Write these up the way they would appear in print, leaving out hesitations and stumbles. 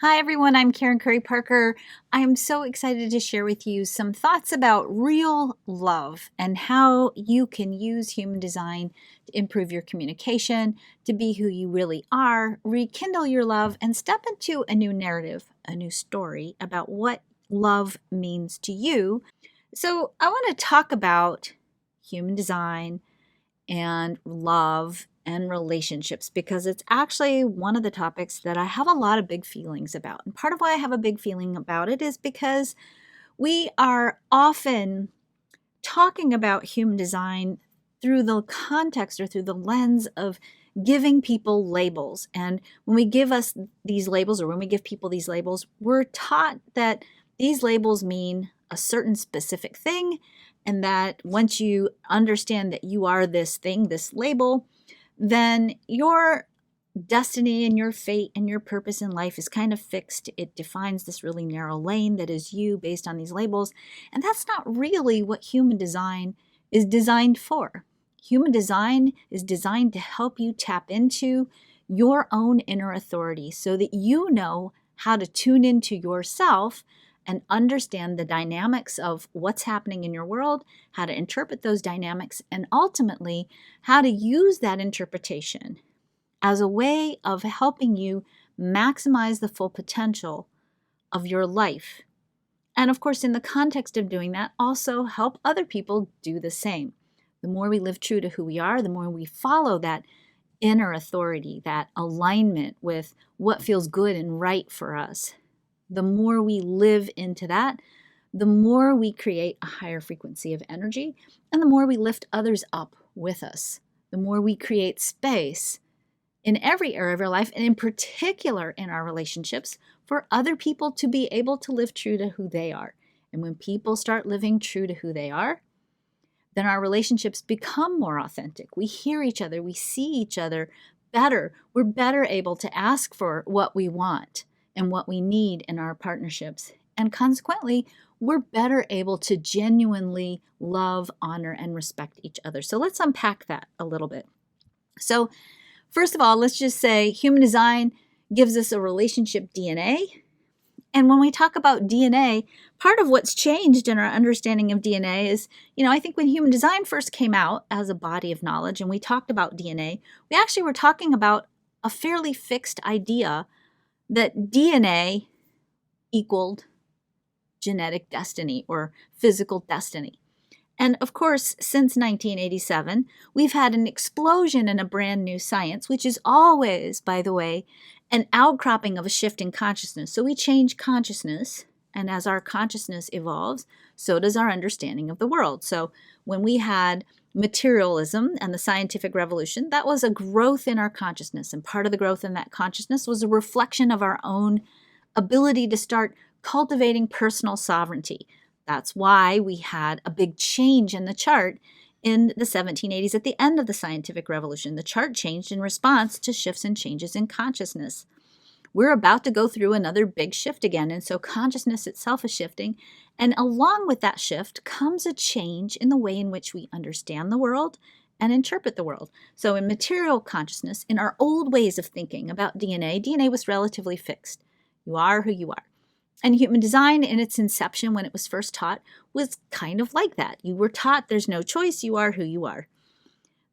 Hi everyone, I'm Karen Curry Parker. I am so excited to share with you some thoughts about real love and how you can use human design to improve your communication, to be who you really are, rekindle your love, and step into a new narrative, a new story about what love means to you. So, I want to talk about human design and love and relationships because it's actually one of the topics that I have a lot of big feelings about. And part of why I have a big feeling about it is because we are often talking about human design through the context or through the lens of giving people labels. And when we give us these labels, or when we give people these labels, we're taught that these labels mean a certain specific thing, and that once you understand that you are this thing, this label, then your destiny and your fate and your purpose in life is kind of fixed. It defines this really narrow lane that is you based on these labels. And that's not really what human design is designed for. Human design is designed to help you tap into your own inner authority so that you know how to tune into yourself and understand the dynamics of what's happening in your world, how to interpret those dynamics, and ultimately how to use that interpretation as a way of helping you maximize the full potential of your life. And of course, in the context of doing that, also help other people do the same. The more we live true to who we are, the more we follow that inner authority, that alignment with what feels good and right for us. The more we live into that, the more we create a higher frequency of energy, and the more we lift others up with us. The more we create space in every area of our life, and in particular in our relationships, for other people to be able to live true to who they are. And when people start living true to who they are, then our relationships become more authentic. We hear each other, we see each other better. We're better able to ask for what we want and what we need in our partnerships. And consequently, we're better able to genuinely love, honor, and respect each other. So let's unpack that a little bit. So first of all, let's just say human design gives us a relationship DNA. And when we talk about DNA, part of what's changed in our understanding of DNA is, I think when human design first came out as a body of knowledge and we talked about DNA, we actually were talking about a fairly fixed idea that DNA equaled genetic destiny or physical destiny. And of course, since 1987, we've had an explosion in a brand new science, which is always, by the way, an outcropping of a shift in consciousness. So we change consciousness, and as our consciousness evolves, so does our understanding of the world. So when we had materialism and the scientific revolution, that was a growth in our consciousness. And part of the growth in that consciousness was a reflection of our own ability to start cultivating personal sovereignty. That's why we had a big change in the chart in the 1780s at the end of the scientific revolution. The chart changed in response to shifts and changes in consciousness. We're about to go through another big shift again, and so consciousness itself is shifting. And along with that shift comes a change in the way in which we understand the world and interpret the world. So in material consciousness, in our old ways of thinking about DNA was relatively fixed. You are who you are. And human design in its inception, when it was first taught, was kind of like that. You were taught there's no choice, you are who you are.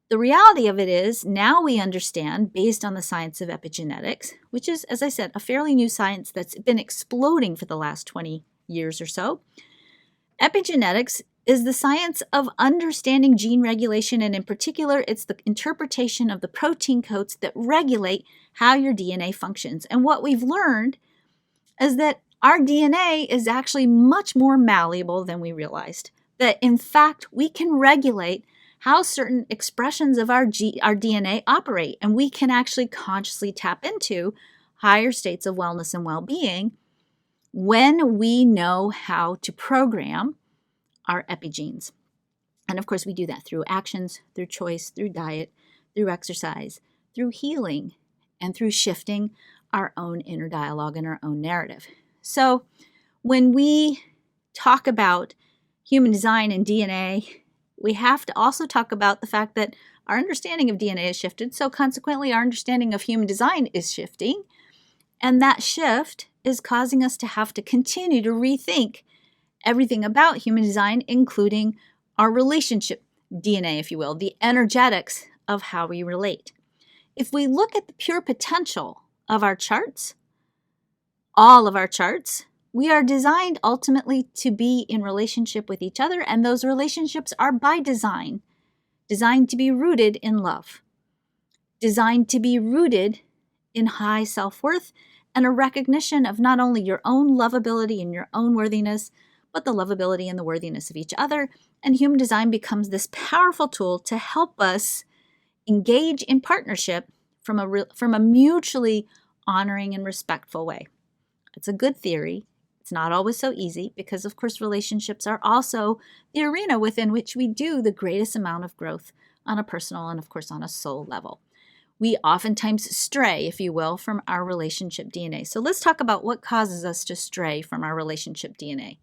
The reality of it is now we understand, based on the science of epigenetics, which is, as I said, a fairly new science that's been exploding for the last 20 years or so. Epigenetics is the science of understanding gene regulation, and in particular, it's the interpretation of the protein codes that regulate how your DNA functions. And what we've learned is that our DNA is actually much more malleable than we realized. That in fact, we can regulate how certain expressions of our DNA operate, and we can actually consciously tap into higher states of wellness and well-being when we know how to program our epigenes. And of course, we do that through actions, through choice, through diet, through exercise, through healing, and through shifting our own inner dialogue and our own narrative. So when we talk about human design and DNA, we have to also talk about the fact that our understanding of DNA has shifted. So consequently, our understanding of human design is shifting. And that shift is causing us to have to continue to rethink everything about human design, including our relationship DNA, if you will, the energetics of how we relate. If we look at the pure potential of our charts, all of our charts, we are designed ultimately to be in relationship with each other, and those relationships are by design, designed to be rooted in love, designed to be rooted in high self-worth and a recognition of not only your own lovability and your own worthiness, but the lovability and the worthiness of each other. And human design becomes this powerful tool to help us engage in partnership from a mutually honoring and respectful way. It's a good theory. It's not always so easy because, of course, relationships are also the arena within which we do the greatest amount of growth on a personal and, of course, on a soul level. We oftentimes stray, if you will, from our relationship DNA. So let's talk about what causes us to stray from our relationship DNA.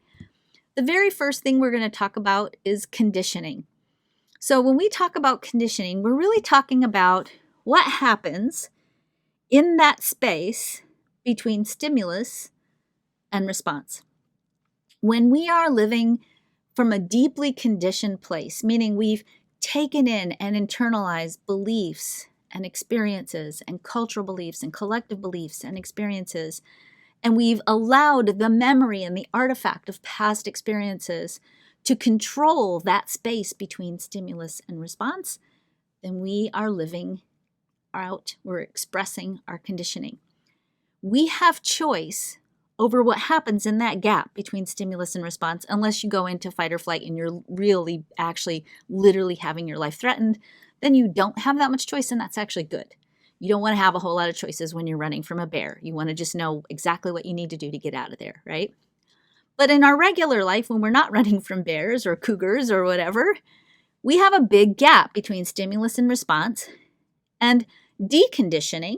The very first thing we're going to talk about is conditioning. So when we talk about conditioning, we're really talking about what happens in that space between stimulus and response. When we are living from a deeply conditioned place, meaning we've taken in and internalized beliefs and experiences and cultural beliefs and collective beliefs and experiences, and we've allowed the memory and the artifact of past experiences to control that space between stimulus and response, then we are living out, we're expressing our conditioning. We have choice over what happens in that gap between stimulus and response, unless you go into fight or flight and you're really actually literally having your life threatened, then you don't have that much choice, and that's actually good. You don't want to have a whole lot of choices when you're running from a bear. You want to just know exactly what you need to do to get out of there, right? But in our regular life, when we're not running from bears or cougars or whatever, we have a big gap between stimulus and response, and deconditioning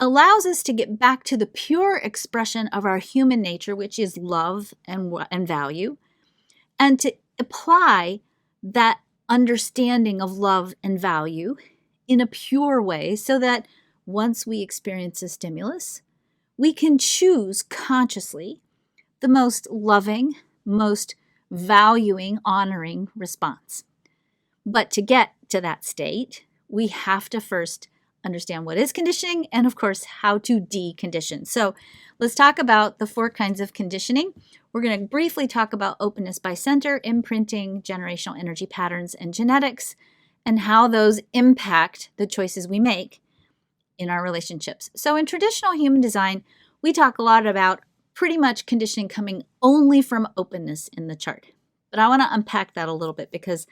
allows us to get back to the pure expression of our human nature, which is love and value, and to apply that understanding of love and value in a pure way so that once we experience a stimulus, we can choose consciously the most loving, most valuing, honoring response. But to get to that state, we have to first understand what is conditioning and, of course, how to decondition. So let's talk about the 4 kinds of conditioning. We're going to briefly talk about openness by center, imprinting, generational energy patterns, and genetics, and how those impact the choices we make in our relationships. So in traditional human design, we talk a lot about pretty much conditioning coming only from openness in the chart. But I want to unpack that a little bit because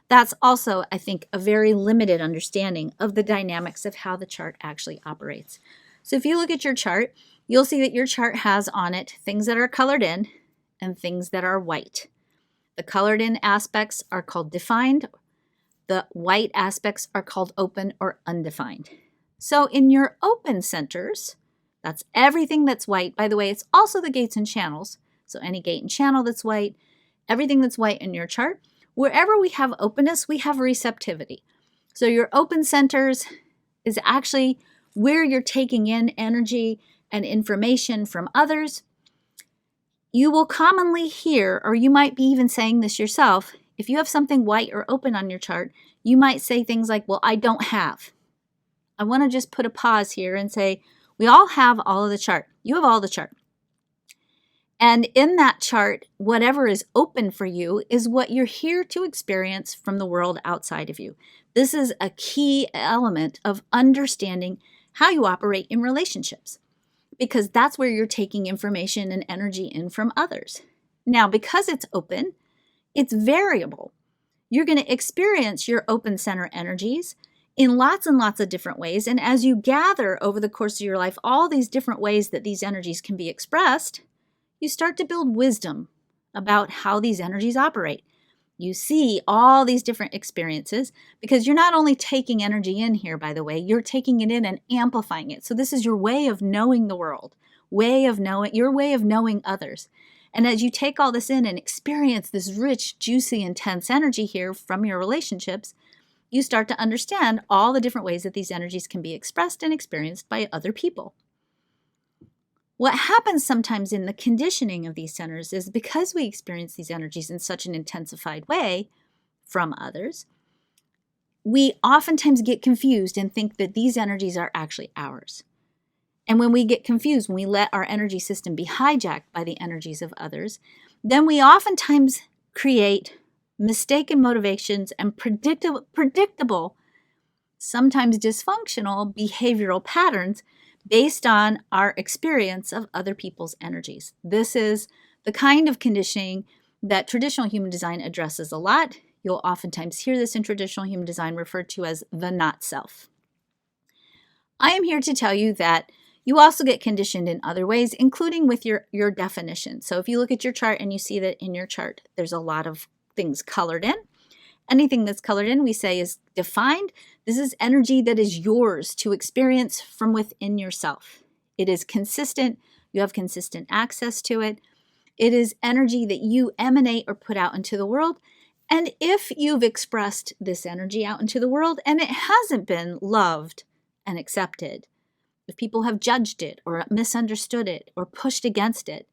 that's also, I think, a very limited understanding of the dynamics of how the chart actually operates. So if you look at your chart, you'll see that your chart has on it things that are colored in and things that are white. The colored in aspects are called defined. The white aspects are called open or undefined. So in your open centers, that's everything that's white. By the way, it's also the gates and channels. So any gate and channel that's white, everything that's white in your chart. Wherever we have openness, we have receptivity. So your open centers is actually where you're taking in energy and information from others. You will commonly hear, or you might be even saying this yourself, if you have something white or open on your chart, you might say things like, well, I don't have. I want to just put a pause here and say, we all have all of the chart. You have all the chart. And in that chart, whatever is open for you is what you're here to experience from the world outside of you. This is a key element of understanding how you operate in relationships, because that's where you're taking information and energy in from others. Now, because it's open, it's variable. You're going to experience your open center energies in lots and lots of different ways. And as you gather over the course of your life all these different ways that these energies can be expressed, you start to build wisdom about how these energies operate. You see all these different experiences because you're not only taking energy in here, by the way, you're taking it in and amplifying it. So this is your way of knowing the world, your way of knowing others. And as you take all this in and experience this rich, juicy, intense energy here from your relationships, you start to understand all the different ways that these energies can be expressed and experienced by other people. What happens sometimes in the conditioning of these centers is because we experience these energies in such an intensified way from others, we oftentimes get confused and think that these energies are actually ours. And when we get confused, when we let our energy system be hijacked by the energies of others, then we oftentimes create mistaken motivations and predictable, sometimes dysfunctional behavioral patterns based on our experience of other people's energies. This is the kind of conditioning that traditional human design addresses a lot. You'll oftentimes hear this in traditional human design referred to as the not self. I am here to tell you that you also get conditioned in other ways, including with your definition. So if you look at your chart and you see that in your chart, there's a lot of things colored in. Anything that's colored in, we say, is defined. This is energy that is yours to experience from within yourself. It is consistent. You have consistent access to it. It is energy that you emanate or put out into the world. And if you've expressed this energy out into the world and it hasn't been loved and accepted, if people have judged it or misunderstood it or pushed against it,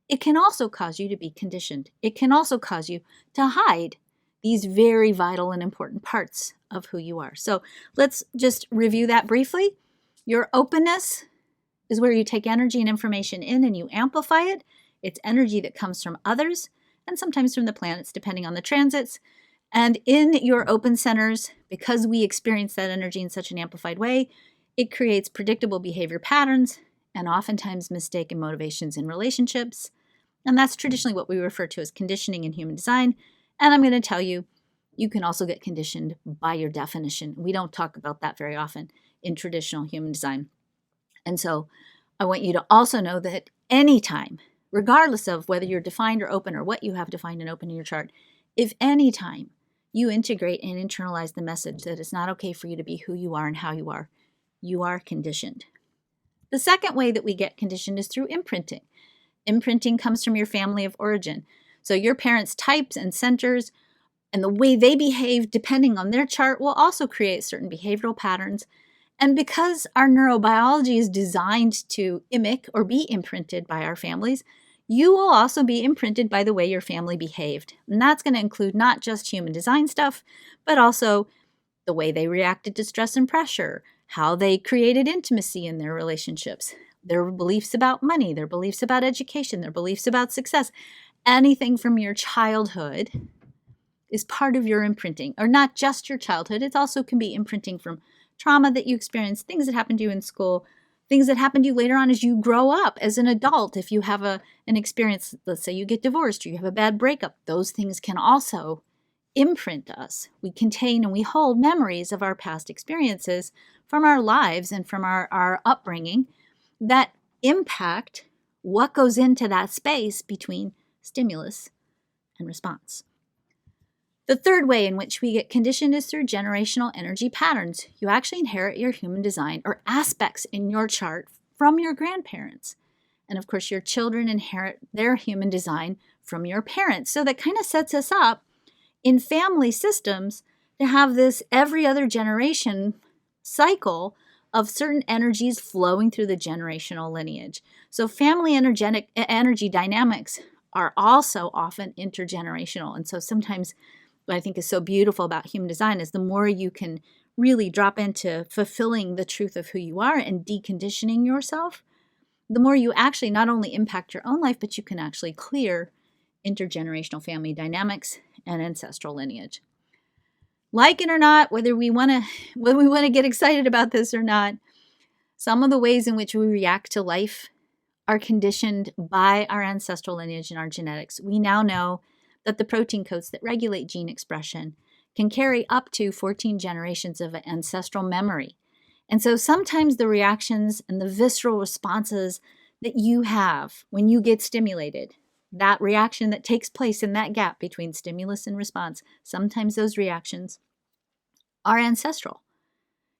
it can also cause you to be conditioned. It can also cause you to hide these very vital and important parts of who you are. So let's just review that briefly. Your openness is where you take energy and information in and you amplify it. It's energy that comes from others and sometimes from the planets, depending on the transits. And in your open centers, because we experience that energy in such an amplified way, it creates predictable behavior patterns and oftentimes mistaken motivations in relationships. And that's traditionally what we refer to as conditioning in human design. And I'm going to tell you, you can also get conditioned by your definition. We don't talk about that very often in traditional human design. And so I want you to also know that anytime, regardless of whether you're defined or open or what you have defined and open in your chart, if anytime you integrate and internalize the message that it's not okay for you to be who you are and how you are conditioned. The second way that we get conditioned is through imprinting. Imprinting comes from your family of origin. So your parents' types and centers and the way they behave, depending on their chart, will also create certain behavioral patterns. And because our neurobiology is designed to mimic or be imprinted by our families, you will also be imprinted by the way your family behaved. And that's going to include not just human design stuff, but also the way they reacted to stress and pressure, how they created intimacy in their relationships, their beliefs about money, their beliefs about education, their beliefs about success. Anything from your childhood is part of your imprinting, or not just your childhood. It also can be imprinting from trauma that you experienced, things that happened to you in school, things that happen to you later on as you grow up as an adult. If you have an experience, let's say you get divorced or you have a bad breakup, those things can also imprint us. We contain and we hold memories of our past experiences from our lives and from our upbringing that impact what goes into that space between stimulus and response. The third way in which we get conditioned is through generational energy patterns. You actually inherit your human design or aspects in your chart from your grandparents. And of course, your children inherit their human design from your parents. So that kind of sets us up in family systems to have this every other generation cycle of certain energies flowing through the generational lineage. So family energy dynamics are also often intergenerational. And so sometimes what I think is so beautiful about human design is the more you can really drop into fulfilling the truth of who you are and deconditioning yourself, the more you actually not only impact your own life, but you can actually clear intergenerational family dynamics and ancestral lineage. Like it or not, whether we want to get excited about this or not, some of the ways in which we react to life are conditioned by our ancestral lineage and our genetics. We now know that the protein codes that regulate gene expression can carry up to 14 generations of ancestral memory. And so sometimes the reactions and the visceral responses that you have when you get stimulated, that reaction that takes place in that gap between stimulus and response, sometimes those reactions are ancestral.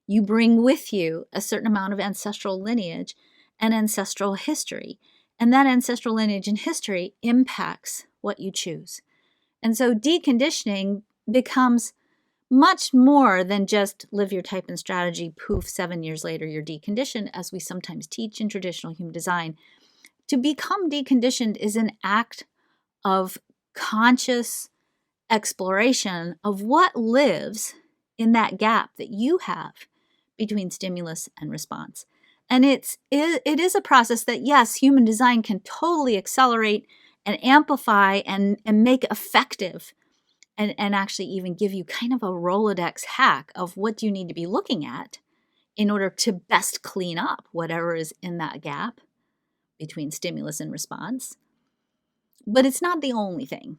You bring with you a certain amount of ancestral lineage and ancestral history, and that ancestral lineage and history impacts what you choose. And so deconditioning becomes much more than just live your type and strategy, poof, 7 years later you're deconditioned, as we sometimes teach in traditional human design. To become deconditioned is an act of conscious exploration of what lives in that gap that you have between stimulus and response. And it is a process that, yes, human design can totally accelerate and amplify and make effective, and actually even give you kind of a Rolodex hack of what you need to be looking at in order to best clean up whatever is in that gap between stimulus and response. But it's not the only thing.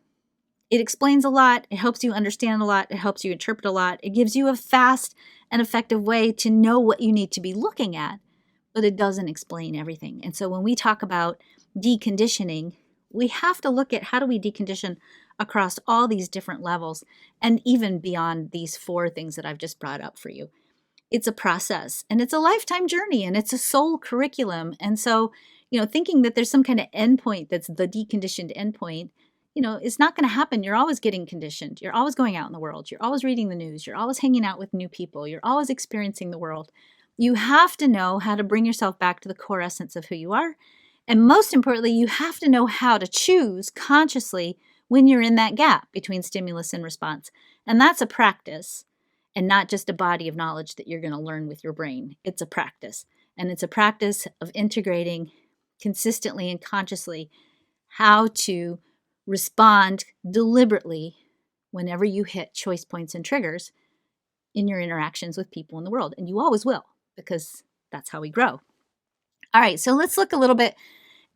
It explains a lot. It helps you understand a lot. It helps you interpret a lot. It gives you a fast and effective way to know what you need to be looking at, but it doesn't explain everything. And so when we talk about deconditioning, we have to look at how do we decondition across all these different levels and even beyond these 4 things that I've just brought up for you. It's a process and it's a lifetime journey and it's a soul curriculum. And so, thinking that there's some kind of endpoint that's the deconditioned endpoint, it's not going to happen. You're always getting conditioned. You're always going out in the world. You're always reading the news. You're always hanging out with new people. You're always experiencing the world. You have to know how to bring yourself back to the core essence of who you are. And most importantly, you have to know how to choose consciously when you're in that gap between stimulus and response. And that's a practice and not just a body of knowledge that you're going to learn with your brain. It's a practice. And it's a practice of integrating consistently and consciously how to respond deliberately whenever you hit choice points and triggers in your interactions with people in the world. And you always will, because that's how we grow. All right, so let's look a little bit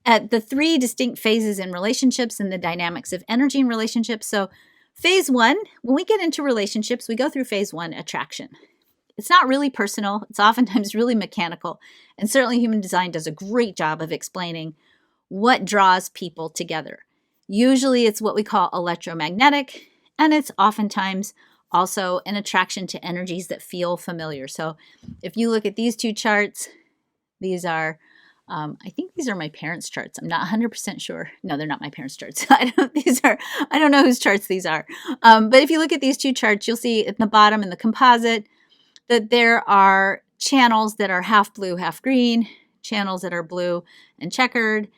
at the 3 distinct phases in relationships and the dynamics of energy in relationships. So phase 1, when we get into relationships, we go through phase 1, attraction. It's not really personal. It's oftentimes really mechanical. And certainly human design does a great job of explaining what draws people together. Usually it's what we call electromagnetic, and it's oftentimes also an attraction to energies that feel familiar. So if you look at these 2 charts, these are, I think these are my parents' charts. I'm not 100% sure. No, they're not my parents' charts. I don't know whose charts these are. But if you look at these 2 charts, you'll see at the bottom in the composite that there are channels that are half blue, half green, channels that are blue and checkered.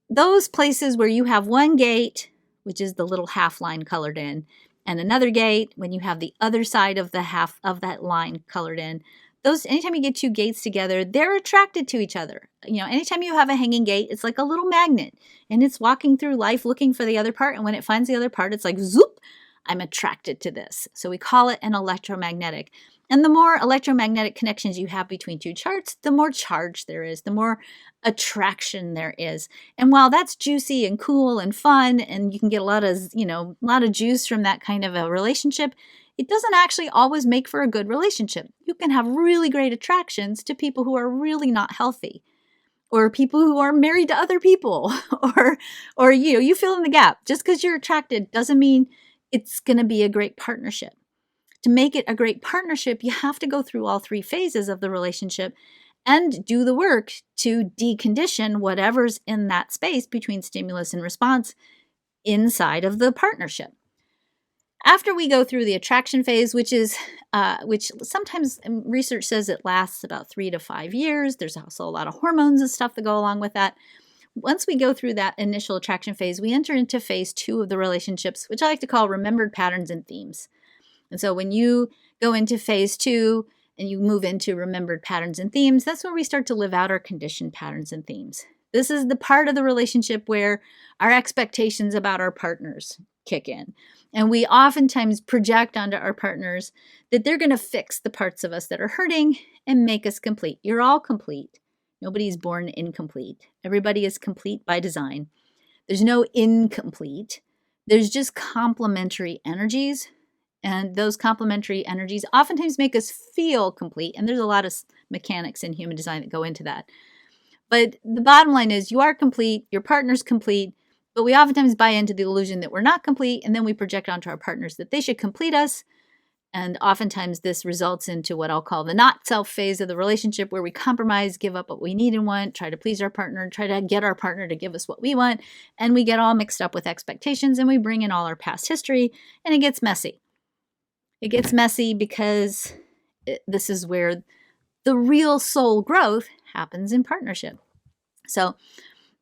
Those places where you have one gate, which is the little half line colored in, and another gate when you have the other side of the half of that line colored in, those, anytime you get 2 gates together, they're attracted to each other. Anytime you have a hanging gate, it's like a little magnet and it's walking through life looking for the other part. And when it finds the other part, it's like, zoop, I'm attracted to this. So we call it an electromagnetic. And the more electromagnetic connections you have between 2 charts, the more charge there is, the more attraction there is. And while that's juicy and cool and fun, and you can get a lot of juice from that kind of a relationship, it doesn't actually always make for a good relationship. You can have really great attractions to people who are really not healthy, or people who are married to other people, or you fill in the gap. Just because you're attracted doesn't mean it's going to be a great partnership. To make it a great partnership, you have to go through all 3 phases of the relationship and do the work to decondition whatever's in that space between stimulus and response inside of the partnership. After we go through the attraction phase, which sometimes research says it lasts about 3 to 5 years. There's also a lot of hormones and stuff that go along with that. Once we go through that initial attraction phase, we enter into phase 2 of the relationships, which I like to call remembered patterns and themes. And so when you go into phase 2 and you move into remembered patterns and themes, that's where we start to live out our conditioned patterns and themes. This is the part of the relationship where our expectations about our partners kick in. And we oftentimes project onto our partners that they're going to fix the parts of us that are hurting and make us complete. You're all complete. Nobody's born incomplete. Everybody is complete by design. There's no incomplete. There's just complementary energies. And those complementary energies oftentimes make us feel complete. And there's a lot of mechanics in human design that go into that. But the bottom line is you are complete, your partner's complete, but we oftentimes buy into the illusion that we're not complete, and then we project onto our partners that they should complete us. And oftentimes this results into what I'll call the not self phase of the relationship, where we compromise, give up what we need and want, try to please our partner, try to get our partner to give us what we want, and we get all mixed up with expectations, and we bring in all our past history, and it gets messy. It gets messy because this is where the real soul growth happens in partnership. So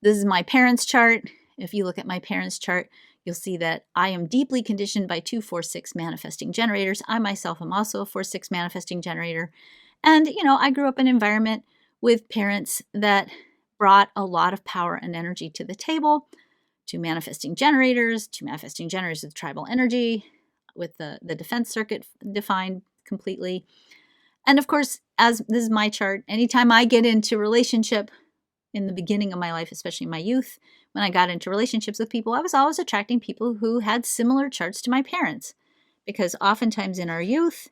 This is my parents' chart. If you look at my parents' chart, you'll see that I am deeply conditioned by 2-4-6 manifesting generators. I myself am also a 4-6 manifesting generator. And, I grew up in an environment with parents that brought a lot of power and energy to the table, to manifesting generators with tribal energy, with the defense circuit defined completely. And of course, as this is my chart, anytime I get into relationship in the beginning of my life, especially my youth, when I got into relationships with people, I was always attracting people who had similar charts to my parents. Because oftentimes in our youth,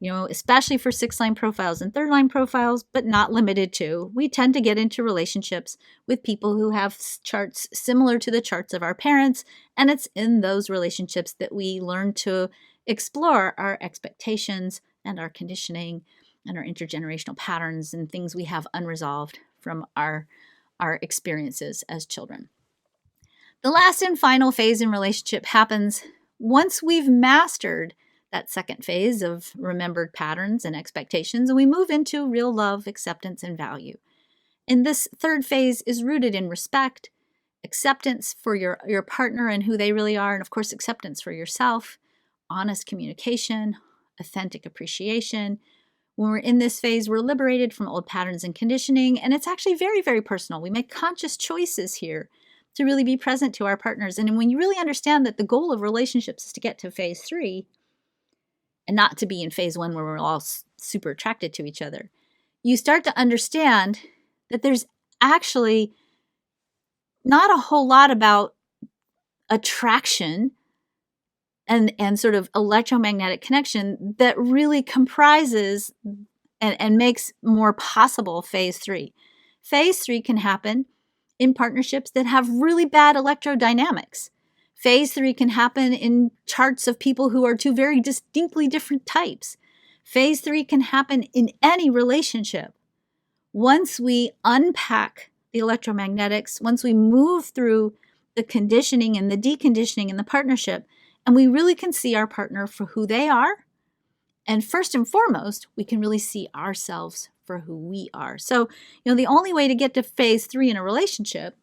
especially for 6-line profiles and 3rd-line profiles, but not limited to, we tend to get into relationships with people who have charts similar to the charts of our parents. And it's in those relationships that we learn to explore our expectations and our conditioning and our intergenerational patterns and things we have unresolved from our experiences as children. The last and final phase in relationship happens once we've mastered that second phase of remembered patterns and expectations, and we move into real love, acceptance, and value. And this third phase is rooted in respect, acceptance for your partner and who they really are, and of course, acceptance for yourself, honest communication, authentic appreciation. When we're in this phase, we're liberated from old patterns and conditioning, and it's actually very, very personal. We make conscious choices here to really be present to our partners. And when you really understand that the goal of relationships is to get to phase 3, and not to be in phase 1 where we're all super attracted to each other, you start to understand that there's actually not a whole lot about attraction and sort of electromagnetic connection that really comprises and makes more possible phase 3. Phase 3 can happen in partnerships that have really bad electrodynamics. Phase 3 can happen in charts of people who are two very distinctly different types. Phase 3 can happen in any relationship. Once we unpack the electromagnetics, once we move through the conditioning and the deconditioning in the partnership, and we really can see our partner for who they are, and first and foremost, we can really see ourselves for who we are. So, the only way to get to phase 3 in a relationship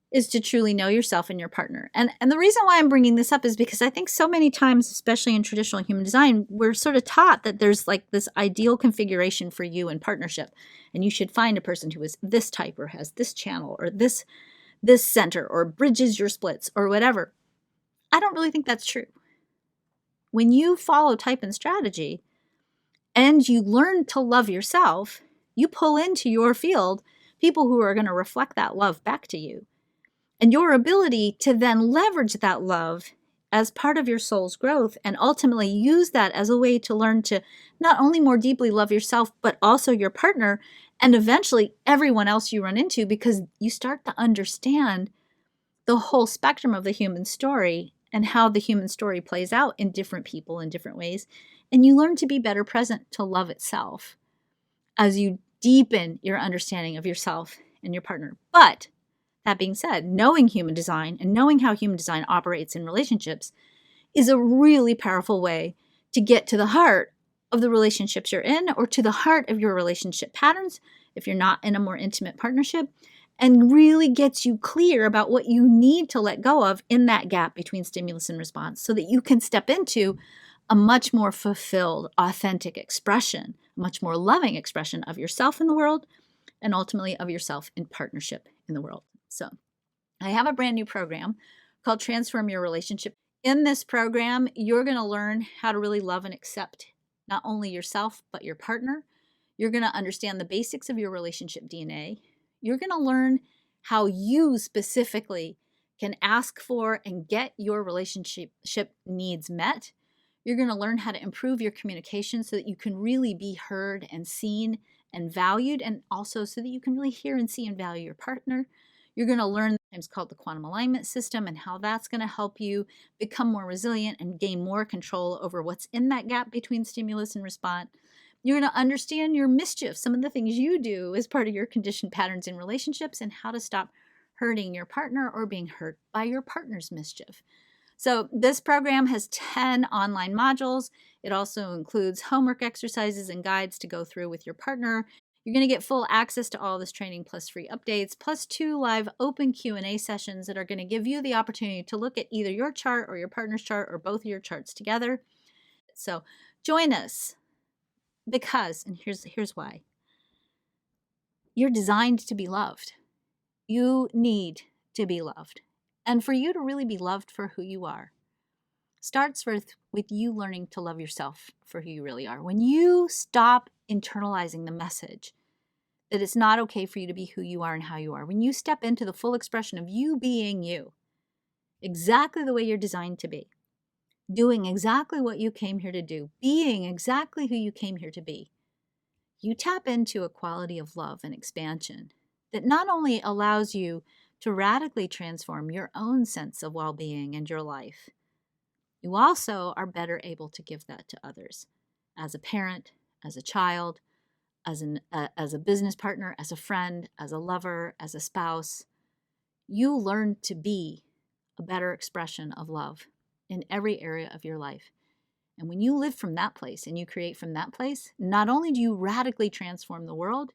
is to truly know yourself and your partner. And the reason why I'm bringing this up is because I think so many times, especially in traditional human design, we're sort of taught that there's like this ideal configuration for you in partnership. And you should find a person who is this type or has this channel or this center or bridges your splits or whatever. I don't really think that's true. When you follow type and strategy and you learn to love yourself, you pull into your field people who are going to reflect that love back to you. And your ability to then leverage that love as part of your soul's growth and ultimately use that as a way to learn to not only more deeply love yourself, but also your partner and eventually everyone else you run into, because you start to understand the whole spectrum of the human story and how the human story plays out in different people in different ways. And you learn to be better present to love itself as you deepen your understanding of yourself and your partner. But that being said, knowing human design and knowing how human design operates in relationships is a really powerful way to get to the heart of the relationships you're in, or to the heart of your relationship patterns if you're not in a more intimate partnership, and really gets you clear about what you need to let go of in that gap between stimulus and response, so that you can step into a much more fulfilled, authentic expression, a much more loving expression of yourself in the world, and ultimately of yourself in partnership in the world. So I have a brand new program called Transform Your Relationship. In this program, you're going to learn how to really love and accept not only yourself, but your partner. You're going to understand the basics of your relationship DNA. You're going to learn how you specifically can ask for and get your relationship needs met. You're going to learn how to improve your communication so that you can really be heard and seen and valued, and also so that you can really hear and see and value your partner. You're going to learn it's called the quantum alignment system and how that's going to help you become more resilient and gain more control over what's in that gap between stimulus and response. You're going to understand your mischief, some of the things you do as part of your conditioned patterns in relationships, and how to stop hurting your partner or being hurt by your partner's mischief. So this program has 10 online modules. It also includes homework exercises and guides to go through with your partner. You're going to get full access to all this training plus free updates, plus 2 live open Q&A sessions that are going to give you the opportunity to look at either your chart or your partner's chart or both of your charts together. So join us because, and here's why. You're designed to be loved. You need to be loved. And for you to really be loved for who you are, starts with you learning to love yourself for who you really are. When you stop internalizing the message that it's not okay for you to be who you are and how you are, when you step into the full expression of you being you, exactly the way you're designed to be, doing exactly what you came here to do, being exactly who you came here to be, you tap into a quality of love and expansion that not only allows you to radically transform your own sense of well-being and your life, you also are better able to give that to others as a parent, as a child, as a business partner, as a friend, as a lover, as a spouse. You learn to be a better expression of love in every area of your life. And when you live from that place and you create from that place, not only do you radically transform the world,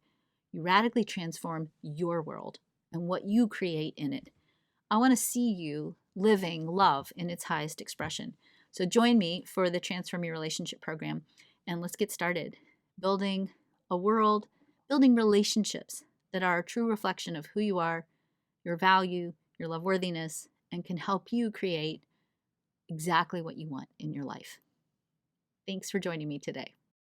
you radically transform your world and what you create in it. I want to see you living love in its highest expression. So join me for the Transform Your Relationship program, and let's get started building a world, building relationships that are a true reflection of who you are, your value, your love worthiness, and can help you create exactly what you want in your life. Thanks for joining me today.